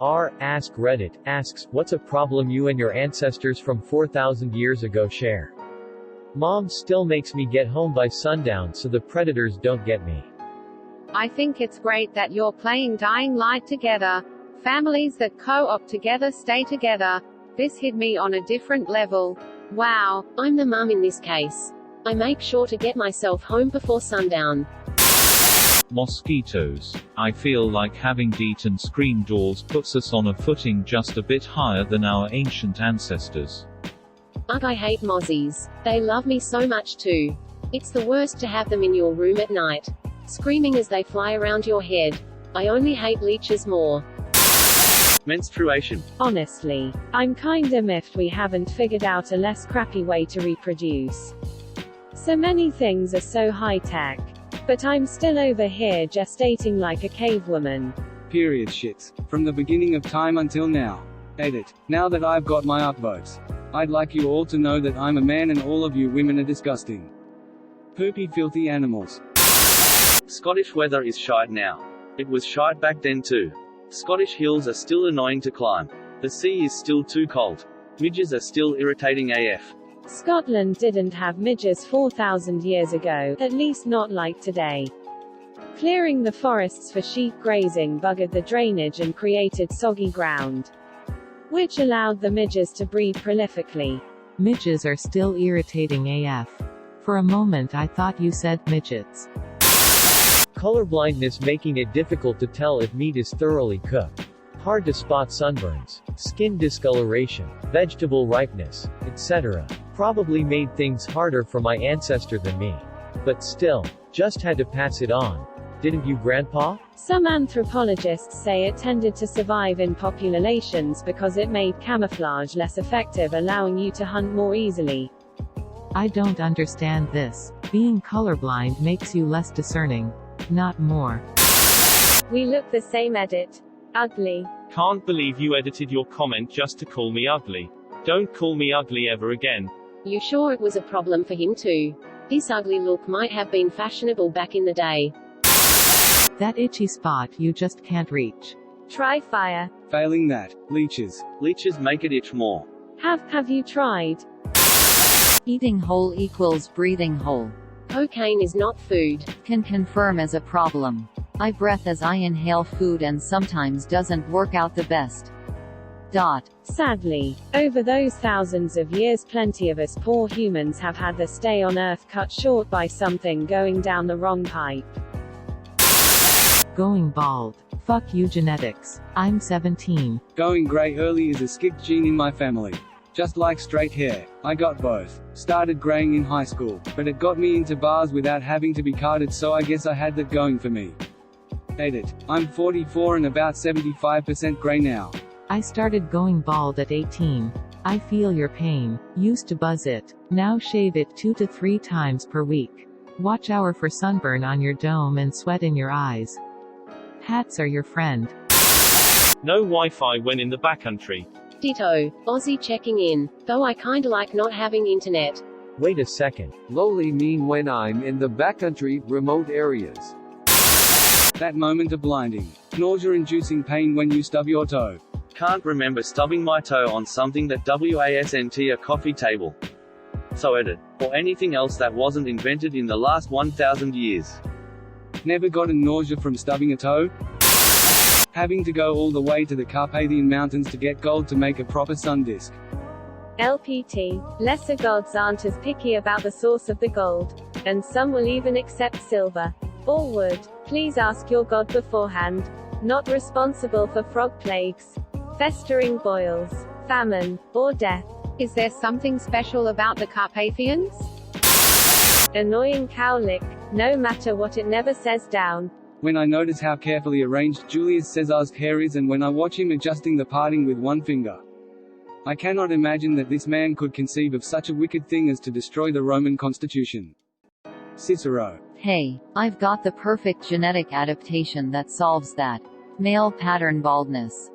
Askreddit asks, what's a problem you and your ancestors from 4,000 years ago share? Mom still makes me get home by sundown so the predators don't get me. I think it's great that you're playing Dying Light together. Families that co-op together stay together. This hit me on a different level. Wow, I'm the mum in this case. I make sure to get myself home before sundown. Mosquitoes. I feel like having DEET and screen doors puts us on a footing just a bit higher than our ancient ancestors. Ugh, I hate mozzies. They love me so much too. It's the worst to have them in your room at night, screaming as they fly around your head. I only hate leeches more. Menstruation. Honestly, I'm kinda miffed we haven't figured out a less crappy way to reproduce. So many things are so high-tech, but I'm still over here gestating like a cave woman. Period shits. From the beginning of time until now. Edit. Now that I've got my upvotes, I'd like you all to know that I'm a man and all of you women are disgusting. Poopy filthy animals. Scottish weather is shite now. It was shite back then too. Scottish hills are still annoying to climb. The sea is still too cold. Midges are still irritating AF. Scotland didn't have midges 4,000 years ago, at least not like today. Clearing the forests for sheep grazing buggered the drainage and created soggy ground, which allowed the midges to breed prolifically. Midges are still irritating AF. For a moment I thought you said midgets. Colorblindness making it difficult to tell if meat is thoroughly cooked. Hard to spot sunburns, skin discoloration, vegetable ripeness, etc. Probably made things harder for my ancestor than me. But still, just had to pass it on. Didn't you, Grandpa? Some anthropologists say it tended to survive in populations because it made camouflage less effective, allowing you to hunt more easily. I don't understand this. Being colorblind makes you less discerning, not more. We look the same. Edit. Ugly. Can't believe you edited your comment just to call me ugly. Don't call me ugly ever again. You sure it was a problem for him too? This ugly look might have been fashionable back in the day. That itchy spot you just can't reach. Try fire. Failing that, leeches. Leeches make it itch more. Have you tried? Eating whole equals breathing whole. Cocaine is not food. Can confirm as a problem. I breath as I inhale food and sometimes doesn't work out the best. Sadly, over those thousands of years plenty of us poor humans have had the stay on Earth cut short by something going down the wrong pipe. Going bald. Fuck you genetics. I'm 17. Going grey early is a skipped gene in my family. Just like straight hair, I got both. Started graying in high school, but it got me into bars without having to be carded, so I guess I had that going for me. Edit. I'm 44 and about 75% grey now. I started going bald at 18. I feel your pain. Used to buzz it. Now shave it 2 to 3 times per week. Watch out for sunburn on your dome and sweat in your eyes. Hats are your friend. No Wi-Fi when in the backcountry. Ditto. Aussie checking in. Though I kinda like not having internet. Wait a second. Lowly mean when I'm in the backcountry, remote areas. That moment of blinding, nausea-inducing pain when you stub your toe. Can't remember stubbing my toe on something that wasn't a coffee table. So edit. Or anything else that wasn't invented in the last 1,000 years. Never gotten nausea from stubbing a toe? Having to go all the way to the Carpathian Mountains to get gold to make a proper sun disk. LPT. Lesser gods aren't as picky about the source of the gold, and some will even accept silver or wood. Please ask your god beforehand. Not responsible for frog plagues, festering boils, famine, or death. Is there something special about the Carpathians? Annoying cow lick. No matter what, it never says down. When I notice how carefully arranged Julius Caesar's hair is and when I watch him adjusting the parting with one finger. I cannot imagine that this man could conceive of such a wicked thing as to destroy the Roman constitution. Cicero. Hey, I've got the perfect genetic adaptation that solves that. Male pattern baldness.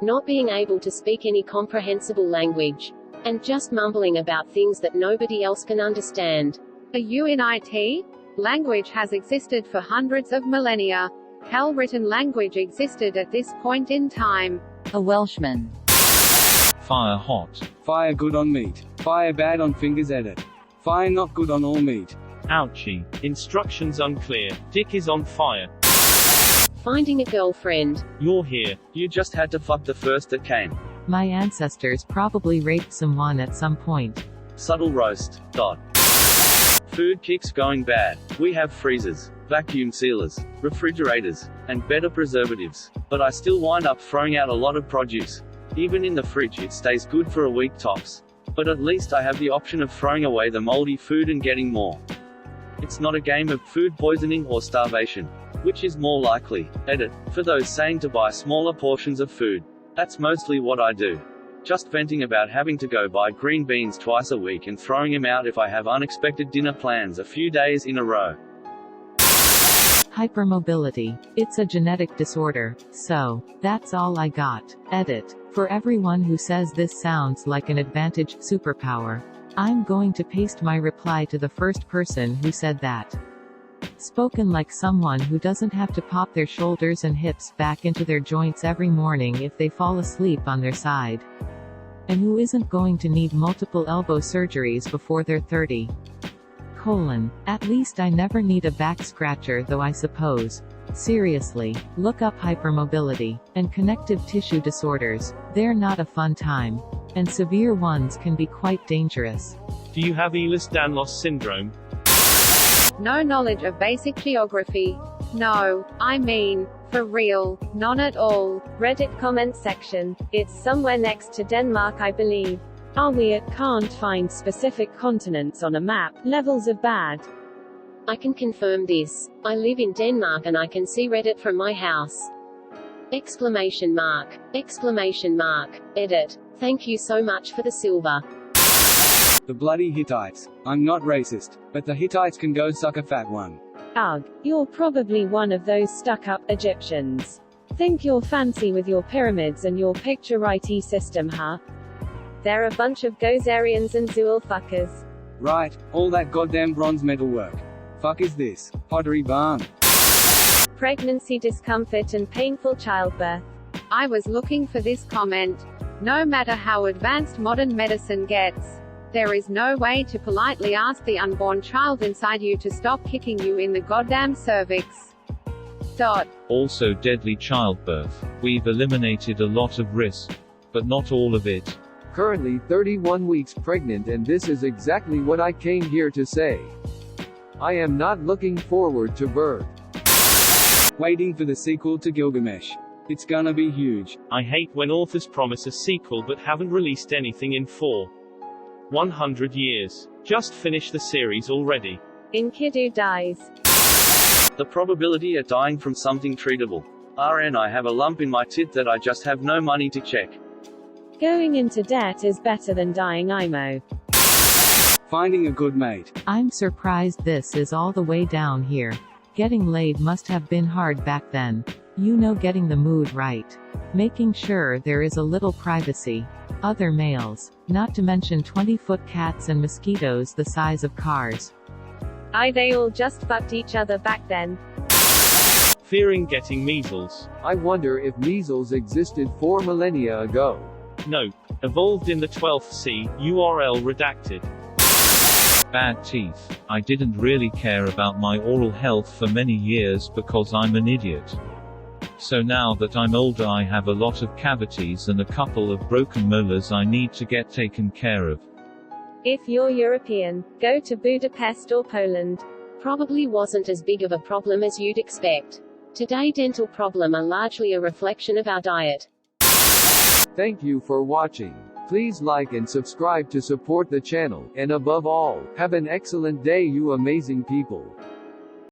Not being able to speak any comprehensible language. And just mumbling about things that nobody else can understand. A UNIT? Language has existed for hundreds of millennia. hell written language existed at this point in time? A Welshman. Fire hot. Fire good on meat. Fire bad on fingers. Edit. Fire not good on all meat. Ouchie. Instructions unclear. Dick is on fire. Finding a girlfriend. You're here. You just had to fuck the first that came. My ancestors probably raped someone at some point. Subtle roast. Dot. Food keeps going bad. We have freezers, vacuum sealers, refrigerators, and better preservatives. But I still wind up throwing out a lot of produce. Even in the fridge it stays good for a week tops. But at least I have the option of throwing away the moldy food and getting more. It's not a game of food poisoning or starvation. Which is more likely? Edit. For those saying to buy smaller portions of food. That's mostly what I do. Just venting about having to go buy green beans twice a week and throwing them out if I have unexpected dinner plans a few days in a row. Hypermobility. It's a genetic disorder. So, that's all I got. Edit. For everyone who says this sounds like an advantage superpower, I'm going to paste my reply to the first person who said that. Spoken like someone who doesn't have to pop their shoulders and hips back into their joints every morning if they fall asleep on their side. And who isn't going to need multiple elbow surgeries before they're 30. At least I never need a back scratcher though, I suppose. Seriously, look up hypermobility and connective tissue disorders. They're not a fun time. And severe ones can be quite dangerous. Do you have Ehlers-Danlos syndrome? No knowledge of basic geography. No, I mean, for real, none at all. Reddit comment section. It's somewhere next to Denmark, I believe. Are we at can't find specific continents on a map, levels of bad? I can confirm this. I live in Denmark and I can see Reddit from my house. Exclamation mark. Exclamation mark. Edit. Thank you so much for the silver. The bloody Hittites. I'm not racist, but the Hittites can go suck a fat one. Ugh, you're probably one of those stuck-up Egyptians. Think you're fancy with your pyramids and your picture-righty system, huh? They're a bunch of Gozerians and Zool fuckers. Right, all that goddamn bronze metal work. Fuck is this? Pottery barn? Pregnancy discomfort and painful childbirth. I was looking for this comment. No matter how advanced modern medicine gets, there is no way to politely ask the unborn child inside you to stop kicking you in the goddamn cervix. Dot. Also deadly childbirth. We've eliminated a lot of risk. But not all of it. Currently 31 weeks pregnant, and this is exactly what I came here to say. I am not looking forward to birth. Waiting for the sequel to Gilgamesh. It's gonna be huge. I hate when authors promise a sequel but haven't released anything in 100 years. Just finish the series already. Enkidu dies. The probability of dying from something treatable. RN I have a lump in my tit that I just have no money to check. Going into debt is better than dying IMO. Finding a good mate. I'm surprised this is all the way down here. Getting laid must have been hard back then. You know, getting the mood right. Making sure there is a little privacy. Other males. Not to mention 20-foot cats and mosquitoes the size of cars. They all just fucked each other back then. Fearing getting measles. I wonder if measles existed 4 millennia ago. Nope. Evolved in the 12th C, URL redacted. Bad teeth. I didn't really care about my oral health for many years because I'm an idiot. So now that I'm older I have a lot of cavities and a couple of broken molars I need to get taken care of. If you're European, go to Budapest or Poland. Probably wasn't as big of a problem as you'd expect. Today dental problems are largely a reflection of our diet. Thank you for watching. Please like and subscribe to support the channel, and above all, have an excellent day, you amazing people.